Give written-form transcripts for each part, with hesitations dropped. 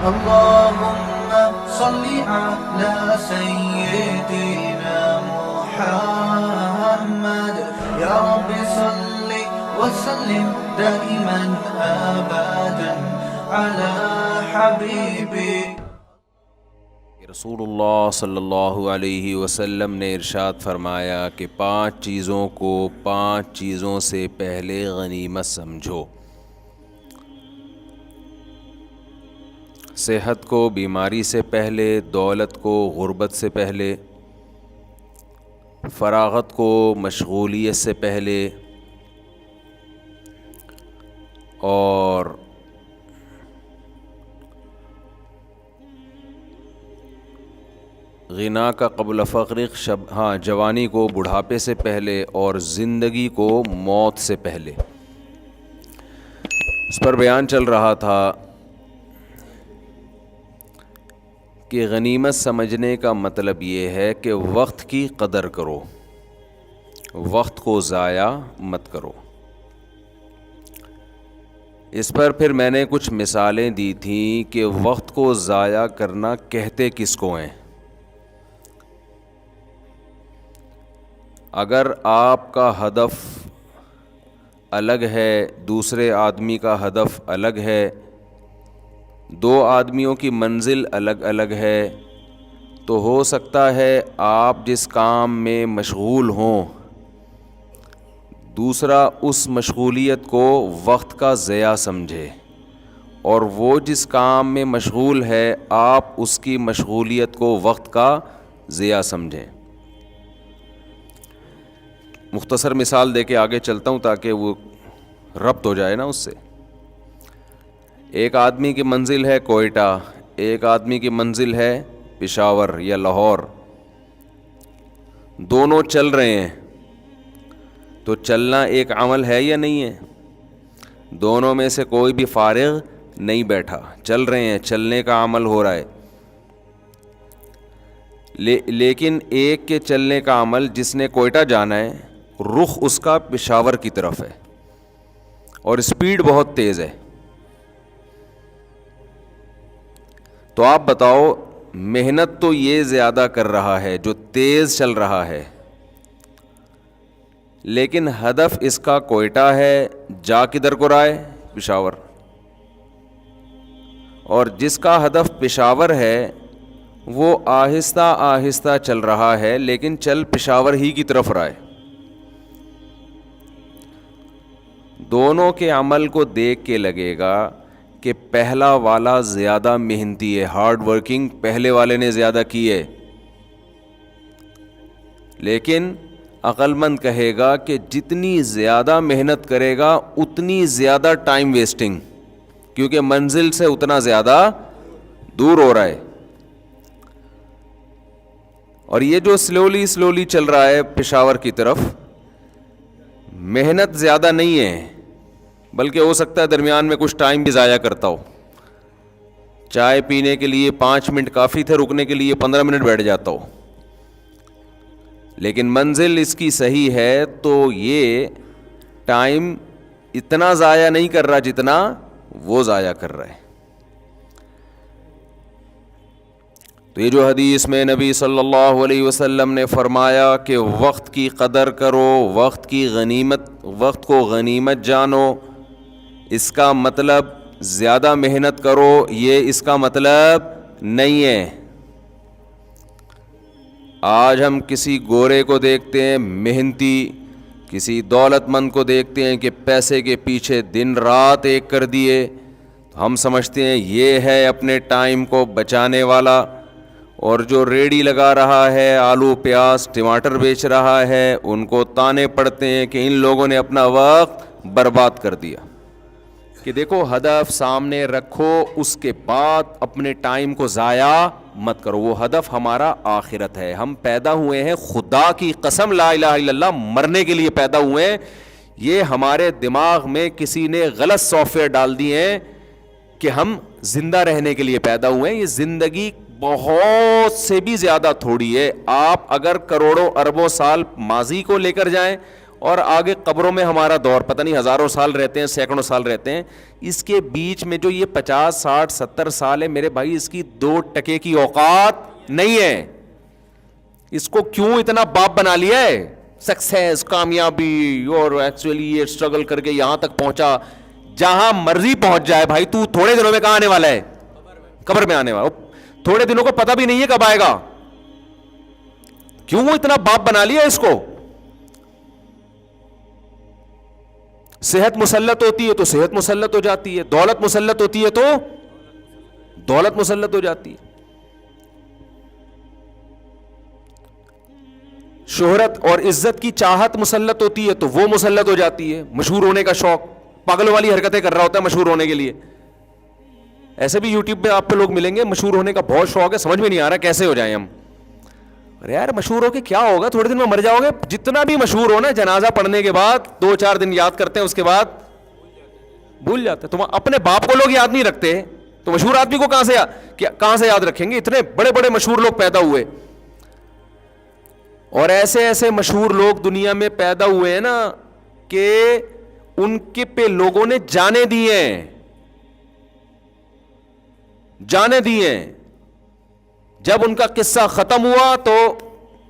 اللهم صل على سيدنا محمد يا رب صل وسلم دائما أبدا على حبيبك. رسول اللہ صلی اللہ علیہ وسلم نے ارشاد فرمایا کہ 5 چیزوں کو 5 چیزوں سے پہلے غنیمت سمجھو: صحت کو بیماری سے پہلے، دولت کو غربت سے پہلے، فراغت کو مشغولیت سے پہلے، اور غنا کا قبل فقر، جوانی کو بڑھاپے سے پہلے، اور زندگی کو موت سے پہلے. اس پر بیان چل رہا تھا کہ غنیمت سمجھنے کا مطلب یہ ہے کہ وقت کی قدر کرو، وقت کو ضائع مت کرو. اس پر پھر میں نے کچھ مثالیں دی تھیں کہ وقت کو ضائع کرنا کہتے کس کو ہیں. اگر آپ کا ہدف الگ ہے، دوسرے آدمی کا ہدف الگ ہے، 2 آدمیوں کی منزل الگ الگ ہے، تو ہو سکتا ہے آپ جس کام میں مشغول ہوں، دوسرا اس مشغولیت کو وقت کا ضیاع سمجھے، اور وہ جس کام میں مشغول ہے آپ اس کی مشغولیت کو وقت کا ضیاع سمجھیں. مختصر مثال دے کے آگے چلتا ہوں تاکہ وہ ربط ہو جائے نا اس سے. ایک آدمی کی منزل ہے کوئٹہ، ایک آدمی کی منزل ہے پشاور یا لاہور. دونوں چل رہے ہیں، تو چلنا ایک عمل ہے یا نہیں ہے؟ دونوں میں سے کوئی بھی فارغ نہیں بیٹھا، چل رہے ہیں، چلنے کا عمل ہو رہا ہے. لیکن ایک کے چلنے کا عمل، جس نے کوئٹہ جانا ہے، رخ اس کا پشاور کی طرف ہے اور سپیڈ بہت تیز ہے. تو آپ بتاؤ، محنت تو یہ زیادہ کر رہا ہے جو تیز چل رہا ہے، لیکن ہدف اس کا کوئٹہ ہے، جا کدھر کو رہا ہے؟ پشاور. اور جس کا ہدف پشاور ہے وہ آہستہ آہستہ چل رہا ہے، لیکن چل پشاور ہی کی طرف رہا ہے. دونوں کے عمل کو دیکھ کے لگے گا کہ پہلا والا زیادہ محنتی ہے، ہارڈ ورکنگ پہلے والے نے زیادہ کی ہے. لیکن عقل مند کہے گا کہ جتنی زیادہ محنت کرے گا اتنی زیادہ ٹائم ویسٹنگ، کیونکہ منزل سے اتنا زیادہ دور ہو رہا ہے. اور یہ جو سلولی چل رہا ہے پشاور کی طرف، محنت زیادہ نہیں ہے، بلکہ ہو سکتا ہے درمیان میں کچھ ٹائم بھی ضائع کرتا ہو. چائے پینے کے لیے 5 منٹ کافی تھے، رکنے کے لیے 15 منٹ بیٹھ جاتا ہو. لیکن منزل اس کی صحیح ہے تو یہ ٹائم اتنا ضائع نہیں کر رہا جتنا وہ ضائع کر رہا ہے. تو یہ جو حدیث میں نبی صلی اللہ علیہ وسلم نے فرمایا کہ وقت کی قدر کرو، وقت کو غنیمت جانو، اس کا مطلب زیادہ محنت کرو، یہ اس کا مطلب نہیں ہے. آج ہم کسی گورے کو دیکھتے ہیں محنتی، کسی دولت مند کو دیکھتے ہیں کہ پیسے کے پیچھے دن رات ایک کر دیے، تو ہم سمجھتے ہیں یہ ہے اپنے ٹائم کو بچانے والا. اور جو ریڑھی لگا رہا ہے، آلو پیاز ٹماٹر بیچ رہا ہے، ان کو تانے پڑتے ہیں کہ ان لوگوں نے اپنا وقت برباد کر دیا. کہ دیکھو، ہدف سامنے رکھو، اس کے بعد اپنے ٹائم کو ضائع مت کرو. وہ ہدف ہمارا آخرت ہے. ہم پیدا ہوئے ہیں، خدا کی قسم لا الہ الا اللہ، مرنے کے لیے پیدا ہوئے ہیں. یہ ہمارے دماغ میں کسی نے غلط سافٹ ویئر ڈال دیے ہیں کہ ہم زندہ رہنے کے لیے پیدا ہوئے ہیں. یہ زندگی بہت سے بھی زیادہ تھوڑی ہے. آپ اگر کروڑوں اربوں سال ماضی کو لے کر جائیں اور آگے قبروں میں ہمارا دور، پتہ نہیں ہزاروں سال رہتے ہیں، سینکڑوں سال رہتے ہیں، اس کے بیچ میں جو یہ 50 60 70 سال ہے میرے بھائی، اس کی 2 ٹکے کی اوقات نہیں ہے. اس کو کیوں اتنا باپ بنا لیا ہے؟ سکسیس، کامیابی، اور ایکچولی یہ اسٹرگل کر کے یہاں تک پہنچا. جہاں مرضی پہنچ جائے بھائی، تو تھوڑے دنوں میں کہاں آنے والا ہے؟ قبر میں آنے والا. تھوڑے دنوں کو پتہ بھی نہیں ہے کب آئے گا. کیوں وہ اتنا باپ بنا لیا اس کو؟ صحت مسلط ہوتی ہے تو صحت مسلط ہو جاتی ہے، دولت مسلط ہوتی ہے تو دولت مسلط ہو جاتی ہے. شہرت اور عزت کی چاہت مسلط ہوتی ہے تو وہ مسلط ہو جاتی ہے. مشہور ہونے کا شوق، پاگل والی حرکتیں کر رہا ہوتا ہے مشہور ہونے کے لیے. ایسے بھی یوٹیوب پہ آپ پہ لوگ ملیں گے، مشہور ہونے کا بہت شوق ہے، سمجھ میں نہیں آ رہا کیسے ہو جائیں ہم. ارے یار مشہور ہو کے کیا ہوگا؟ تھوڑے دن میں مر جاؤ گے. جتنا بھی مشہور ہونا، جنازہ پڑھنے کے بعد 2-4 دن یاد کرتے ہیں، اس کے بعد بھول جاتے. تم اپنے باپ کو لوگ یاد نہیں رکھتے تو مشہور آدمی کو کہاں سے یاد رکھیں گے؟ اتنے بڑے بڑے مشہور لوگ پیدا ہوئے، اور ایسے ایسے مشہور لوگ دنیا میں پیدا ہوئے ہیں نا کہ ان کے پہ لوگوں نے جانے دیے. جب ان کا قصہ ختم ہوا تو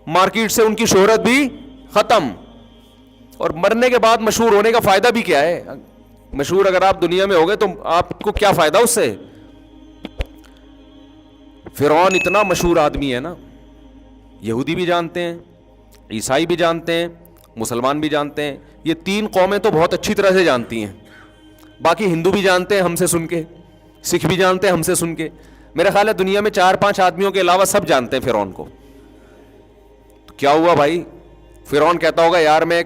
مارکیٹ سے ان کی شہرت بھی ختم. اور مرنے کے بعد مشہور ہونے کا فائدہ بھی کیا ہے؟ مشہور اگر آپ دنیا میں ہو گئے تو آپ کو کیا فائدہ اس سے؟ فرعون اتنا مشہور آدمی ہے نا، یہودی بھی جانتے ہیں، عیسائی بھی جانتے ہیں، مسلمان بھی جانتے ہیں. یہ 3 قومیں تو بہت اچھی طرح سے جانتی ہیں. باقی ہندو بھی جانتے ہیں ہم سے سن کے، سکھ بھی جانتے ہیں ہم سے سن کے. میرا خیال ہے دنیا میں 4-5 آدمیوں کے علاوہ سب جانتے ہیں فرعون کو. تو کیا ہوا بھائی؟ فرعون کہتا ہوگا یار میں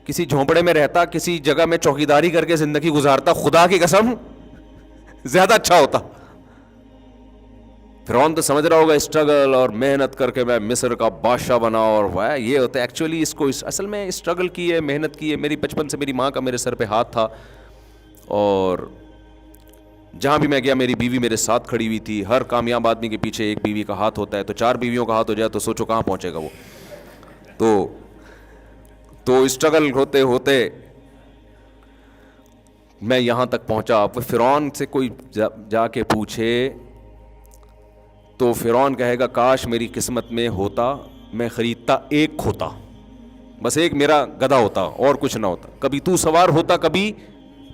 کسی جھونپڑے میں رہتا، کسی جگہ میں چوکیداری کر کے زندگی گزارتا، خدا کی قسم زیادہ اچھا ہوتا. فرعون تو سمجھ رہا ہوگا اسٹرگل اور محنت کر کے میں مصر کا بادشاہ بنا، اور یہ ہوتا ہے. ایکچولی اس کو اصل میں اسٹرگل کی ہے، محنت کی ہے. میری بچپن سے میری ماں کا میرے سر پہ ہاتھ تھا، اور جہاں بھی میں گیا میری بیوی میرے ساتھ کھڑی ہوئی تھی. ہر کامیاب آدمی کے پیچھے ایک بیوی کا ہاتھ ہوتا ہے، تو 4 بیویوں کا ہاتھ ہو جائے تو سوچو کہاں پہنچے گا وہ. تو اسٹرگل ہوتے ہوتے میں یہاں تک پہنچا. فرعون سے کوئی جا کے پوچھے تو فرعون کہے گا کاش میری قسمت میں ہوتا، میں خریدتا ایک کھوتا، بس ایک میرا گدھا ہوتا اور کچھ نہ ہوتا. کبھی تو سوار ہوتا، کبھی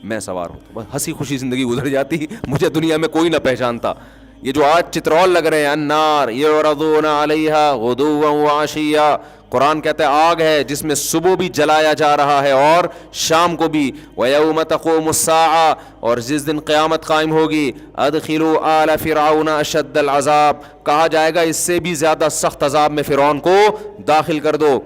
میں سوار ہوتا، بس ہنسی خوشی زندگی گزر جاتی. مجھے دنیا میں کوئی نہ پہچانتا. یہ جو آج چترول لگ رہے ہیں، النار یعرضون علیہا غدوا وعشیا، قرآن کہتا ہے آگ ہے جس میں صبح بھی جلایا جا رہا ہے اور شام کو بھی. وَيَوْمَ تَقُومُ السَّاعَةُ، اور جس دن قیامت قائم ہوگی، أَدْخِلُوا آلَ فِرْعَوْنَ أَشَدَّ الْعَذَابِ، کہا جائے گا اس سے بھی زیادہ سخت عذاب میں فرعون کو داخل کر دو.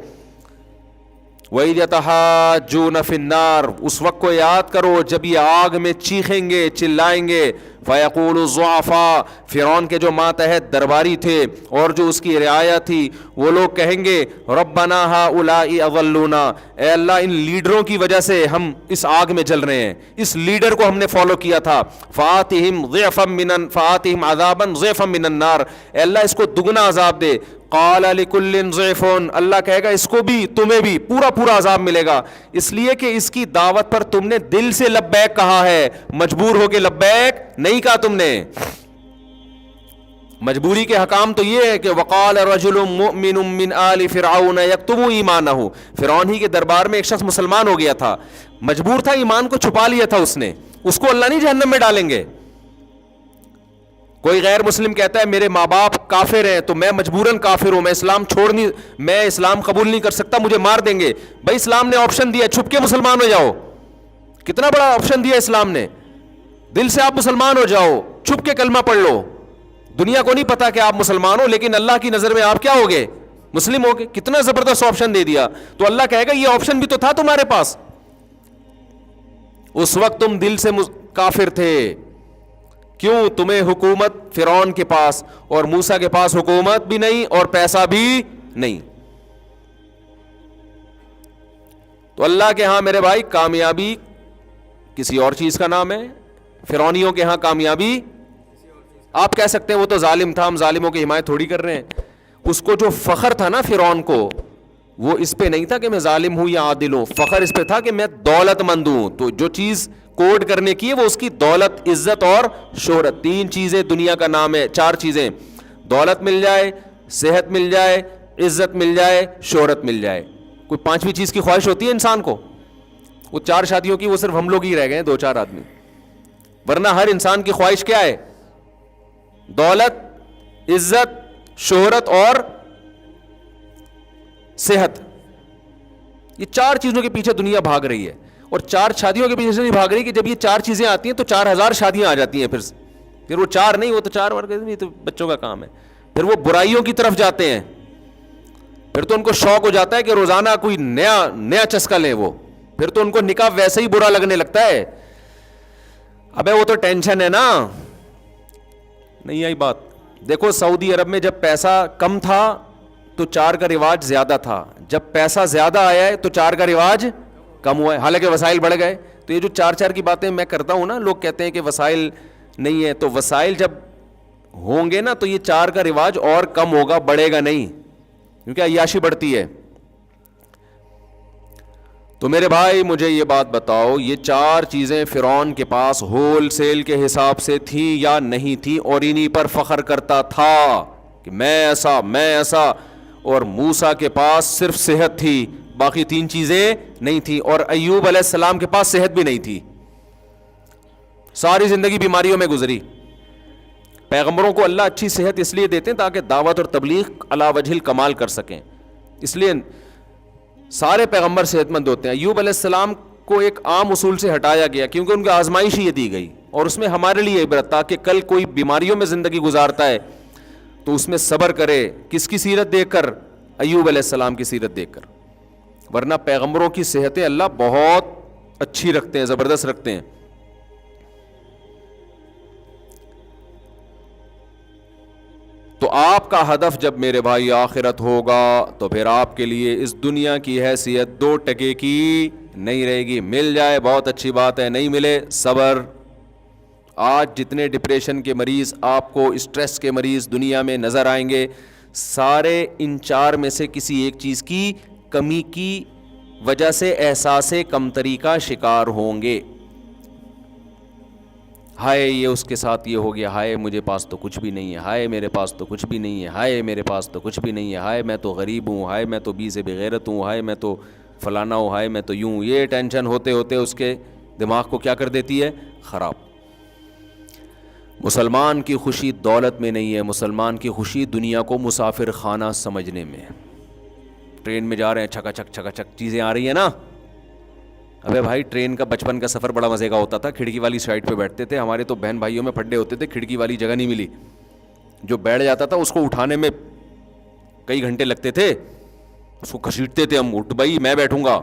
وَإِذْ يَتَحَاجُّونَ فِي النَّارِ، اس وقت کو یاد کرو جب یہ آگ میں چیخیں گے، چلائیں گے. فَيَقُولُ الضُّعَفَاءُ، فرعون کے جو ماتحت درباری تھے اور جو اس کی رعایا تھی، وہ لوگ کہیں گے رَبَّنَا هَؤُلَاءِ أَضَلُّونَا، اے اللہ ان لیڈروں کی وجہ سے ہم اس آگ میں جل رہے ہیں، اس لیڈر کو ہم نے فالو کیا تھا. فَآتِهِمْ عَذَابًا ضِعْفًا مِّنَ النَّارِ، اے اللہ اس کو دگنا عذاب دے. قال لكل ضعف، اللہ کہے گا اس کو بھی تمہیں بھی پورا عذاب ملے گا، اس لیے کہ اس کی دعوت پر تم نے دل سے لبیک کہا ہے، مجبور ہو کے لبیک نہیں کہا تم نے. مجبوری کے حکام تو یہ ہے کہ وقال رجل مؤمن من آل فرعون یکتم ایمانہ، فرعون ہی کے دربار میں ایک شخص مسلمان ہو گیا تھا، مجبور تھا، ایمان کو چھپا لیا تھا اس نے، اس کو اللہ نہیں جہنم میں ڈالیں گے. کوئی غیر مسلم کہتا ہے میرے ماں باپ کافر ہیں تو میں مجبوراً کافر ہوں، میں اسلام قبول نہیں کر سکتا، مجھے مار دیں گے. بھائی اسلام نے آپشن دیا چھپ کے مسلمان ہو جاؤ، کتنا بڑا آپشن دیا اسلام نے. دل سے آپ مسلمان ہو جاؤ، چھپ کے کلمہ پڑھ لو، دنیا کو نہیں پتا کہ آپ مسلمان ہو، لیکن اللہ کی نظر میں آپ کیا ہوگے؟ مسلم ہوگے. کتنا زبردست آپشن دے دیا. تو اللہ کہے گا یہ آپشن بھی تو تھا تمہارے پاس، اس وقت تم دل سے کافر تھے. کیوں؟ تمہیں حکومت فرعون کے پاس اور موسیٰ کے پاس حکومت بھی نہیں اور پیسہ بھی نہیں. تو اللہ کے ہاں میرے بھائی کامیابی کسی اور چیز کا نام ہے، فرعونیوں کے ہاں کامیابی آپ کہہ سکتے ہیں وہ تو ظالم تھا، ہم ظالموں کی حمایت تھوڑی کر رہے ہیں. اس کو جو فخر تھا نا فرعون کو وہ اس پہ نہیں تھا کہ میں ظالم ہوں یا عادل ہوں, فخر اس پہ تھا کہ میں دولت مند ہوں. تو جو چیز کوڈ کرنے کی ہے وہ اس کی دولت, عزت اور شہرت. 3 چیزیں دنیا کا نام ہے, 4 چیزیں, دولت مل جائے, صحت مل جائے, عزت مل جائے, شہرت مل جائے. کوئی 5ویں چیز کی خواہش ہوتی ہے انسان کو؟ وہ 4 شادیوں کی وہ صرف ہم لوگ ہی رہ گئے ہیں, 2-4 آدمی, ورنہ ہر انسان کی خواہش کیا ہے؟ دولت, عزت, شہرت اور صحت. یہ 4 چیزوں کے پیچھے دنیا بھاگ رہی ہے, اور 4 شادیوں کے پیچھے نہیں بھاگ رہی کہ جب یہ 4 چیزیں آتی ہیں تو 4000 شادیاں آ جاتی ہیں. پھر وہ 4 نہیں, وہ تو 4 یہ تو بچوں کا کام ہے. پھر وہ برائیوں کی طرف جاتے ہیں, پھر تو ان کو شوق ہو جاتا ہے کہ روزانہ کوئی نیا چسکا لیں. وہ پھر تو ان کو نکاح ویسے ہی برا لگنے لگتا ہے. ابے وہ تو ٹینشن ہے نا. نہیں آئی بات؟ دیکھو سعودی عرب میں جب پیسہ کم تھا تو 4 کا رواج زیادہ تھا, جب پیسہ زیادہ آیا ہے تو 4 کا رواج کم ہوا ہے, حالانکہ وسائل بڑھ گئے. تو یہ جو 4 کی باتیں میں کرتا ہوں نا, لوگ کہتے ہیں کہ وسائل نہیں ہے, تو وسائل جب ہوں گے نا تو یہ 4 کا رواج اور کم ہوگا, بڑھے گا نہیں, کیونکہ عیاشی بڑھتی ہے. تو میرے بھائی مجھے یہ بات بتاؤ, یہ 4 چیزیں فرعون کے پاس ہول سیل کے حساب سے تھیں یا نہیں تھیں؟ اور انہی پر فخر کرتا تھا کہ میں ایسا. اور موسیٰ کے پاس صرف صحت تھی, باقی 3 چیزیں نہیں تھیں. اور ایوب علیہ السلام کے پاس صحت بھی نہیں تھی, ساری زندگی بیماریوں میں گزری. پیغمبروں کو اللہ اچھی صحت اس لیے دیتے ہیں تاکہ دعوت اور تبلیغ علی وجہ الکمال کر سکیں, اس لیے سارے پیغمبر صحت مند ہوتے ہیں. ایوب علیہ السلام کو ایک عام اصول سے ہٹایا گیا کیونکہ ان کی آزمائش یہ دی گئی, اور اس میں ہمارے لیے عبرت تھا کہ کل کوئی بیماریوں میں زندگی گزارتا ہے تو اس میں صبر کرے. کس کی سیرت دیکھ کر؟ ایوب علیہ السلام کی سیرت دیکھ کر. ورنہ پیغمبروں کی صحتیں اللہ بہت اچھی رکھتے ہیں, زبردست رکھتے ہیں. تو آپ کا ہدف جب میرے بھائی آخرت ہوگا تو پھر آپ کے لیے اس دنیا کی حیثیت 2 ٹکے کی نہیں رہے گی. مل جائے بہت اچھی بات ہے, نہیں ملے صبر. آج جتنے ڈپریشن کے مریض آپ کو, اسٹریس کے مریض دنیا میں نظر آئیں گے, سارے ان 4 میں سے کسی ایک چیز کی کمی کی وجہ سے احساس کمتری کا شکار ہوں گے. ہائے یہ اس کے ساتھ یہ ہو گیا, ہائے مجھے پاس تو کچھ بھی نہیں ہے, ہائے میرے پاس تو کچھ بھی نہیں ہے, ہائے میرے پاس تو کچھ بھی نہیں ہے, ہائے میں تو غریب ہوں, ہائے میں تو بی سے بغیرت ہوں, ہائے میں تو فلانا ہوں, ہائے میں تو یوں. یہ ٹینشن ہوتے ہوتے اس کے دماغ کو کیا کر دیتی ہے؟ خراب. مسلمان کی خوشی دولت میں نہیں ہے, مسلمان کی خوشی دنیا کو مسافر خانہ سمجھنے میں. ٹرین میں جا رہے ہیں, چھکا چھک چیزیں آ رہی ہیں نا. ابے بھائی ٹرین کا بچپن کا سفر بڑا مزے کا ہوتا تھا, کھڑکی والی سائڈ پہ بیٹھتے تھے. ہمارے تو بہن بھائیوں میں پھڈے ہوتے تھے, کھڑکی والی جگہ نہیں ملی. جو بیٹھ جاتا تھا اس کو اٹھانے میں کئی گھنٹے لگتے تھے, اس کو گھسیٹتے تھے ہم, اٹھ بھائی میں بیٹھوں گا.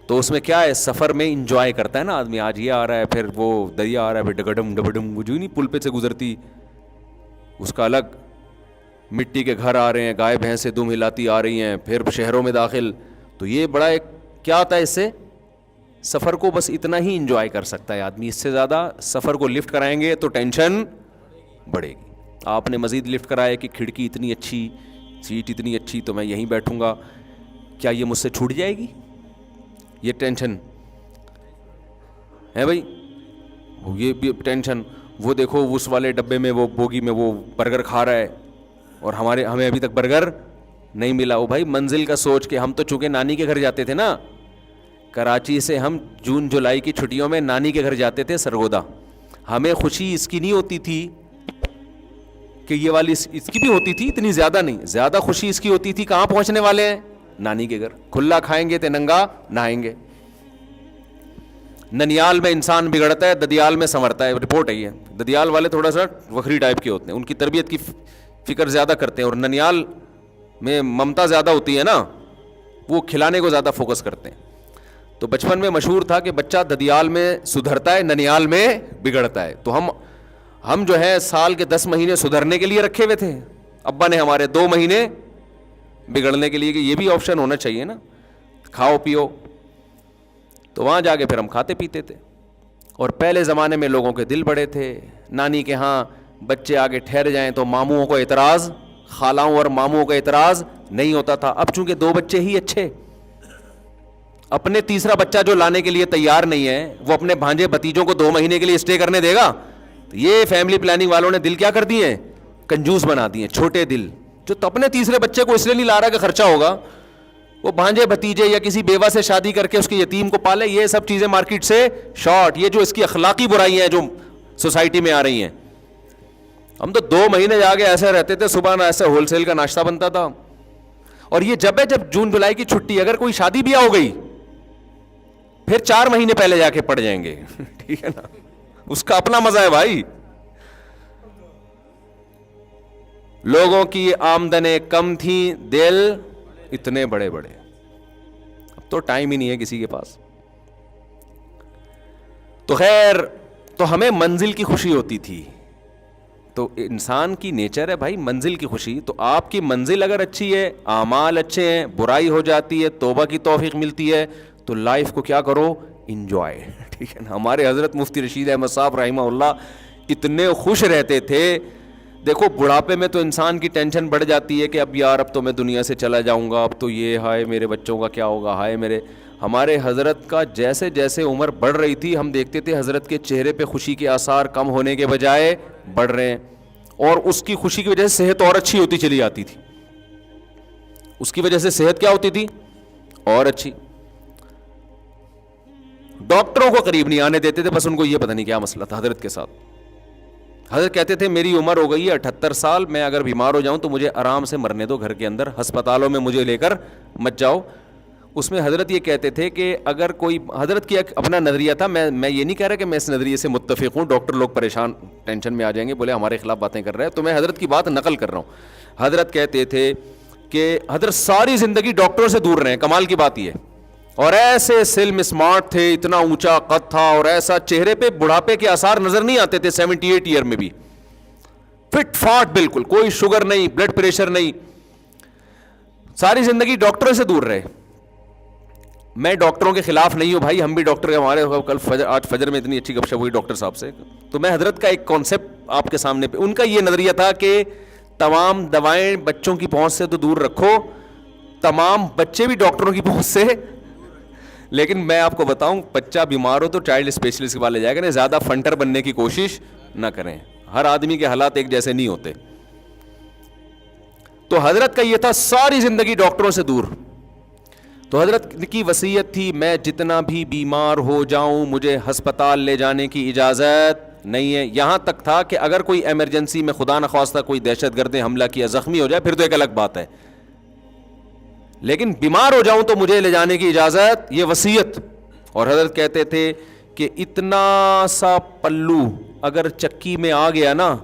تو اس میں کیا ہے, سفر میں انجوائے کرتا ہے نا آدمی. آج یہ آ رہا ہے, پھر وہ دریا آ رہا ہے, پھر ڈگڈم ڈبڈم, وہ جو نہیں پل پہ سے گزرتی اس کا الگ. مٹی کے گھر آ رہے ہیں, گائے بھینسیں دم ہلاتی آ رہی ہیں, پھر شہروں میں داخل. تو یہ بڑا ایک کیا ہوتا ہے, اس سے سفر کو بس اتنا ہی انجوائے کر سکتا ہے آدمی. اس سے زیادہ سفر کو لفٹ کرائیں گے تو ٹینشن بڑھے گی. آپ نے مزید لفٹ کرایا کہ کھڑکی اتنی اچھی, سیٹ اتنی اچھی, تو میں یہیں بیٹھوں گا, کیا یہ مجھ سے چھوٹ جائے گی؟ یہ ٹینشن ہے بھائی, یہ بھی ٹینشن. وہ دیکھو اس والے ڈبے میں, وہ بوگی میں وہ برگر کھا رہا ہے اور ہمیں ابھی تک برگر نہیں ملا. وہ بھائی منزل کا سوچ کے, ہم تو چونکہ نانی کے گھر جاتے تھے نا, کراچی سے ہم جون جولائی کی چھٹیوں میں نانی کے گھر جاتے تھے سرگودا. ہمیں خوشی اس کی نہیں ہوتی تھی کہ یہ والی, اس کی بھی ہوتی تھی, اتنی زیادہ نہیں. زیادہ خوشی اس کی ہوتی تھی کہاں پہنچنے والے ہیں, نانی کے گھر. کھلا کھائیں گے تے ننگا نہائیں گے. ننیال میں انسان بگڑتا ہے, ددیال میں سنورتا ہے. رپورٹ ہے یہ. ددیال والے تھوڑا سا وکھری ٹائپ کے ہوتے ہیں, ان کی تربیت کی فکر زیادہ کرتے ہیں, اور ننیال میں ممتا زیادہ ہوتی ہے نا, وہ کھلانے کو زیادہ فوکس کرتے ہیں. تو بچپن میں مشہور تھا کہ بچہ ددیال میں سدھرتا ہے, ننیال میں بگڑتا ہے. تو ہم جو ہے سال کے 10 مہینے سدھرنے کے لیے رکھے ہوئے تھے, ابا نے ہمارے 2 مہینے بگڑنے کے لیے, کہ یہ بھی آپشن ہونا چاہیے نا, کھاؤ پیو. تو وہاں جا کے پھر ہم کھاتے پیتے تھے. اور پہلے زمانے میں لوگوں کے دل بڑے تھے, نانی کے ہاں بچے آگے ٹھہر جائیں تو ماموں کو اعتراض خالاؤں اور ماموں کا اعتراض نہیں ہوتا تھا. اب چونکہ 2 بچے ہی اچھے, اپنے تیسرا بچہ جو لانے کے لیے تیار نہیں ہے, وہ اپنے بھانجے بھتیجوں کو 2 مہینے کے لیے اسٹے کرنے دے گا؟ یہ فیملی پلاننگ والوں نے دل کیا کر دیے ہیں, کنجوس بنا دیے, چھوٹے دل. جو تو اپنے تیسرے بچے کو اس لیے نہیں لا رہا کہ خرچہ ہوگا, وہ بھانجے بھتیجے یا کسی بیوہ سے شادی کر کے اس کے یتیم کو پالے. یہ سب چیزیں مارکیٹ سے شارٹ. یہ جو اس کی اخلاقی برائیاں ہیں جو سوسائٹی میں آ رہی ہیں. ہم تو 2 مہینے جا کے ایسے رہتے تھے, صبح نہ ایسے ہول سیل کا ناشتہ بنتا تھا. اور یہ جب جون جولائی کی چھٹی, اگر کوئی شادی بیاہ ہو گئی پھر 4 مہینے پہلے جا کے پڑ جائیں گے. ٹھیک ہے نا, اس کا اپنا مزہ ہے بھائی. لوگوں کی آمدنیں کم تھیں, دل اتنے بڑے بڑے. اب تو ٹائم ہی نہیں ہے کسی کے پاس. تو خیر, تو ہمیں منزل کی خوشی ہوتی تھی. تو انسان کی نیچر ہے بھائی منزل کی خوشی. تو آپ کی منزل اگر اچھی ہے, اعمال اچھے ہیں, برائی ہو جاتی ہے, توبہ کی توفیق ملتی ہے, تو لائف کو کیا کرو, انجوائے. ٹھیک ہے نا. ہمارے حضرت مفتی رشید احمد صاحب رحمہ اللہ اتنے خوش رہتے تھے. دیکھو بڑھاپے میں تو انسان کی ٹینشن بڑھ جاتی ہے کہ اب یار اب تو میں دنیا سے چلا جاؤں گا, اب تو یہ ہائے میرے بچوں کا کیا ہوگا, ہائے میرے. ہمارے حضرت کا جیسے جیسے عمر بڑھ رہی تھی ہم دیکھتے تھے حضرت کے چہرے پہ خوشی کے آثار کم ہونے کے بجائے بڑھ رہے ہیں. اور اس کی خوشی کی وجہ سے صحت اور اچھی ہوتی چلی جاتی تھی. اس کی وجہ سے صحت کیا ہوتی تھی, اور اچھی. ڈاکٹروں کو قریب نہیں آنے دیتے تھے, بس ان کو یہ پتہ نہیں کیا مسئلہ تھا حضرت کے ساتھ. حضرت کہتے تھے میری عمر ہو گئی ہے 78 سال, میں اگر بیمار ہو جاؤں تو مجھے آرام سے مرنے دو گھر کے اندر, ہسپتالوں میں مجھے لے کر مت جاؤ. اس میں حضرت یہ کہتے تھے کہ اگر کوئی, حضرت کی ایک اپنا نظریہ تھا, میں یہ نہیں کہہ رہا کہ میں اس نظریے سے متفق ہوں, ڈاکٹر لوگ پریشان ٹینشن میں آ جائیں گے, بولے ہمارے خلاف باتیں کر رہے ہیں, تو میں حضرت کی بات نقل کر رہا ہوں. حضرت کہتے تھے کہ حضرت ساری زندگی ڈاکٹروں سے دور رہے, کمال کی بات یہ, اور ایسے سلم اسمارٹ تھے, اتنا اونچا قد تھا, اور ایسا چہرے پہ بڑھاپے کے آثار نظر نہیں آتے تھے. 78 ایئر میں بھی فٹ فاٹ بالکل, کوئی شوگر نہیں, بلڈ پریشر نہیں, ساری زندگی ڈاکٹروں سے دور رہے. میں ڈاکٹروں کے خلاف نہیں ہوں بھائی, ہم بھی ڈاکٹر ہیں, ہمارے کل آج فجر میں اتنی اچھی گپ شپ ہوئی ڈاکٹر صاحب سے. تو میں حضرت کا ایک کانسیپٹ آپ کے سامنے پہ, ان کا یہ نظریہ تھا کہ تمام دوائیں بچوں کی پہنچ سے تو دور رکھو, تمام بچے بھی ڈاکٹروں کی پہنچ سے. لیکن میں آپ کو بتاؤں, بچہ بیمار ہو تو چائلڈ اسپیشلسٹ کے پاس لے جائے گا, زیادہ فنٹر بننے کی کوشش نہ کریں. ہر آدمی کے حالات ایک جیسے نہیں ہوتے. تو حضرت کا یہ تھا ساری زندگی ڈاکٹروں سے دور. تو حضرت کی وصیت تھی میں جتنا بھی بیمار ہو جاؤں مجھے ہسپتال لے جانے کی اجازت نہیں ہے. یہاں تک تھا کہ اگر کوئی ایمرجنسی میں خدا نخواستہ کوئی دہشت گرد نے حملہ کیا, زخمی ہو جائے, پھر تو ایک الگ بات ہے, لیکن بیمار ہو جاؤں تو مجھے لے جانے کی اجازت, یہ وصیت. اور حضرت کہتے تھے کہ اتنا سا پلو اگر چکی میں آ گیا نا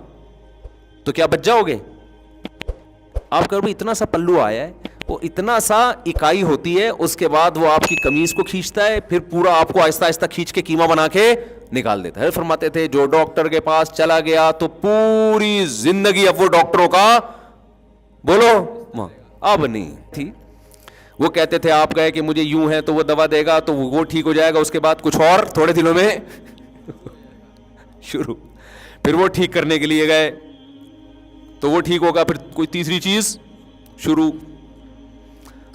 تو کیا بچ جاؤ گے آپ. کہو بھائی اتنا سا پلو آیا ہے, وہ اتنا سا اکائی ہوتی ہے, اس کے بعد وہ آپ کی قمیض کو کھینچتا ہے, پھر پورا آپ کو آہستہ آہستہ کھینچ کے کیما بنا کے نکال دیتا ہے. فرماتے تھے جو ڈاکٹر کے پاس چلا گیا تو پوری زندگی اب وہ ڈاکٹروں کا بولو اب نہیں تھی. وہ کہتے تھے آپ گئے کہ مجھے یوں ہے تو وہ دوا دے گا تو وہ ٹھیک ہو جائے گا, اس کے بعد کچھ اور تھوڑے دنوں میں شروع, پھر وہ ٹھیک کرنے کے لیے گئے تو وہ ٹھیک ہوگا, پھر کوئی تیسری چیز شروع.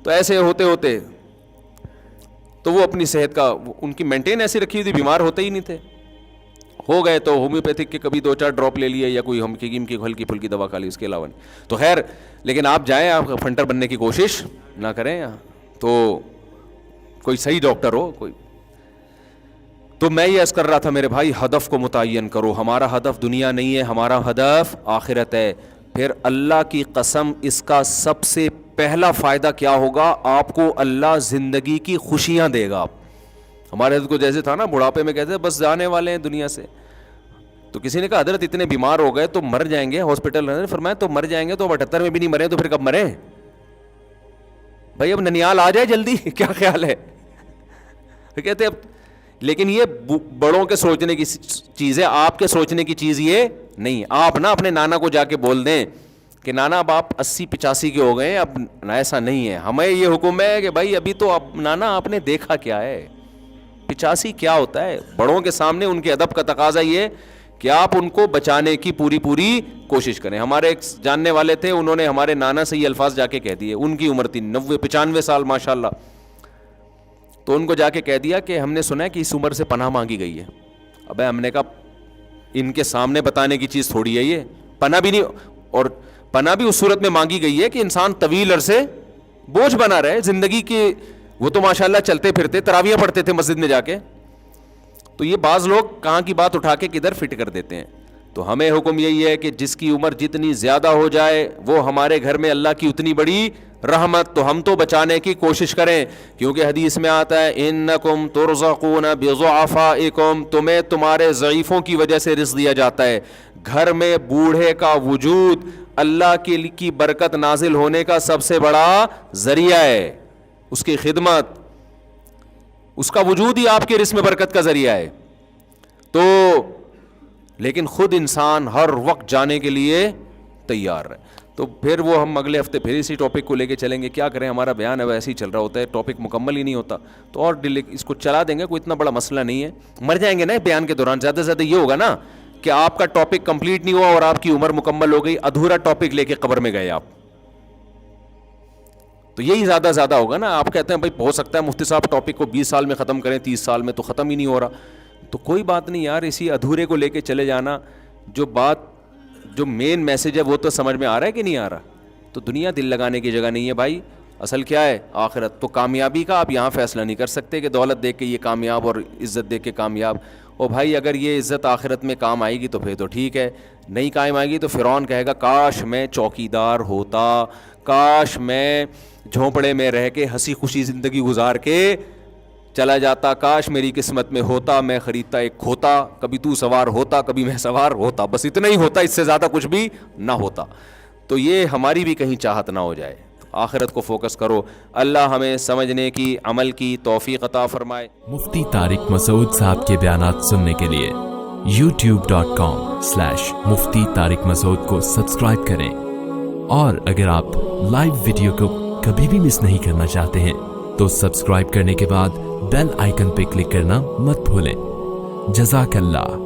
تو ایسے ہوتے ہوتے تو وہ اپنی صحت کا ان کی مینٹین ایسی رکھی ہوئی تھی, بیمار ہوتے ہی نہیں تھے. ہو گئے تو ہومیوپیتھک کے کبھی 2-4 ڈراپ لے لیے یا کوئی حکیم کی ہلکی پھلکی دوا کھا لی, اس کے علاوہ نہیں. تو خیر, لیکن آپ جائیں, آپ فنٹر بننے کی کوشش نہ کریں, تو کوئی صحیح ڈاکٹر ہو کوئی. تو میں یہ عرض کر رہا تھا میرے بھائی, ہدف کو متعین کرو. ہمارا ہدف دنیا نہیں ہے, ہمارا ہدف آخرت ہے. پھر اللہ کی قسم اس کا سب سے پہلا فائدہ کیا ہوگا, آپ کو اللہ زندگی کی خوشیاں دے گا. ہمارے حضرت کو جیسے تھا نا بڑھاپے میں کہتے بس جانے والے ہیں دنیا سے, تو کسی نے کہا حضرت اتنے بیمار ہو گئے تو مر جائیں گے ہاسپٹل. فرمایا تو مر جائیں گے تو 78 میں بھی نہیں مرے تو پھر کب مرے بھائی, اب ننیال آ جائے جلدی, کیا خیال ہے. کہتے اب, لیکن یہ بڑوں کے سوچنے کی چیز ہے, آپ کے سوچنے کی چیز یہ نہیں. آپ نا اپنے نانا کو جا کے بول دیں کہ نانا اب آپ 80-85 کے ہو گئے, اب ایسا نہیں ہے. ہمیں یہ حکم ہے کہ بھائی ابھی تو اب نانا آپ نے دیکھا کیا ہے, 85 کیا ہوتا ہے. بڑوں کے سامنے ان کے ادب کا تقاضا یہ کہ آپ ان کو بچانے کی پوری کوشش کریں. ہمارے ایک جاننے والے تھے, انہوں نے ہمارے نانا سے یہ الفاظ جا کے کہہ دیے, ان کی عمر تھی 90-95 سال ماشاء اللہ. تو ان کو جا کے کہہ دیا کہ ہم نے سنا ہے کہ اس عمر سے پناہ مانگی گئی ہے. ابے ہم نے کہا ان کے سامنے بتانے کی چیز تھوڑی ہے یہ, پناہ بھی نہیں, اور پناہ بھی اس صورت میں مانگی گئی ہے کہ انسان طویل عرصے بوجھ بنا رہے زندگی کے. وہ تو ماشاءاللہ چلتے پھرتے تراویح پڑھتے تھے مسجد میں جا کے. تو یہ بعض لوگ کہاں کی بات اٹھا کے کدھر فٹ کر دیتے ہیں. تو ہمیں حکم یہی ہے کہ جس کی عمر جتنی زیادہ ہو جائے وہ ہمارے گھر میں اللہ کی اتنی بڑی رحمت, تو ہم تو بچانے کی کوشش کریں, کیونکہ حدیث میں آتا ہے انکم ترزقون بضعفائکم, تمہیں تمہارے ضعیفوں کی وجہ سے رزق دیا جاتا ہے. گھر میں بوڑھے کا وجود اللہ کی برکت نازل ہونے کا سب سے بڑا ذریعہ ہے, اس کی خدمت, اس کا وجود ہی آپ کے رزق میں برکت کا ذریعہ ہے. تو لیکن خود انسان ہر وقت جانے کے لیے تیار ہے. تو پھر وہ ہم اگلے ہفتے پھر اسی ٹاپک کو لے کے چلیں گے. کیا کریں, ہمارا بیان ہے ویسے ہی چل رہا ہوتا ہے, ٹاپک مکمل ہی نہیں ہوتا, تو اور اس کو چلا دیں گے, کوئی اتنا بڑا مسئلہ نہیں ہے. مر جائیں گے نا بیان کے دوران, زیادہ سے زیادہ یہ ہوگا نا کہ آپ کا ٹاپک کمپلیٹ نہیں ہوا اور آپ کی عمر مکمل ہو گئی, ادھورا ٹاپک لے کے قبر میں گئے آپ. تو یہی زیادہ ہوگا نا. آپ کہتے ہیں بھائی ہو سکتا ہے مفتی صاحب ٹاپک کو 20 سال میں ختم کریں, 30 سال میں, تو ختم ہی نہیں ہو رہا. تو کوئی بات نہیں یار, اسی ادھورے کو لے کے چلے جانا. جو مین میسج ہے وہ تو سمجھ میں آ رہا ہے کہ نہیں آ رہا. تو دنیا دل لگانے کی جگہ نہیں ہے بھائی, اصل کیا ہے آخرت. تو کامیابی کا آپ یہاں فیصلہ نہیں کر سکتے کہ دولت دیکھ کے یہ کامیاب اور عزت دیکھ کے کامیاب. اور بھائی اگر یہ عزت آخرت میں کام آئے گی تو پھر تو ٹھیک ہے, نہیں کام آئے گی تو فرعون کہے گا کاش میں چوکیدار ہوتا, کاش میں جھونپڑے میں رہ کے ہنسی خوشی زندگی گزار کے چلا جاتا, کاش میری قسمت میں ہوتا میں خریدتا ایک کھوتا, کبھی تو سوار ہوتا کبھی میں سوار ہوتا, بس اتنا ہی ہوتا, اس سے زیادہ کچھ بھی نہ ہوتا. تو یہ ہماری بھی کہیں چاہت نہ ہو جائے. آخرت کو فوکس کرو. اللہ ہمیں سمجھنے کی, عمل کی توفیق عطا فرمائے. مفتی طارق مسعود صاحب کے بیانات سننے کے لیے youtube.com/مفتی طارق مسعود کو سبسکرائب کریں, اور اگر آپ لائیو ویڈیو کو کبھی بھی مس نہیں کرنا چاہتے ہیں تو سبسکرائب کرنے کے بعد بیل آئیکن پہ کلک کرنا مت بھولیں. جزاک اللہ.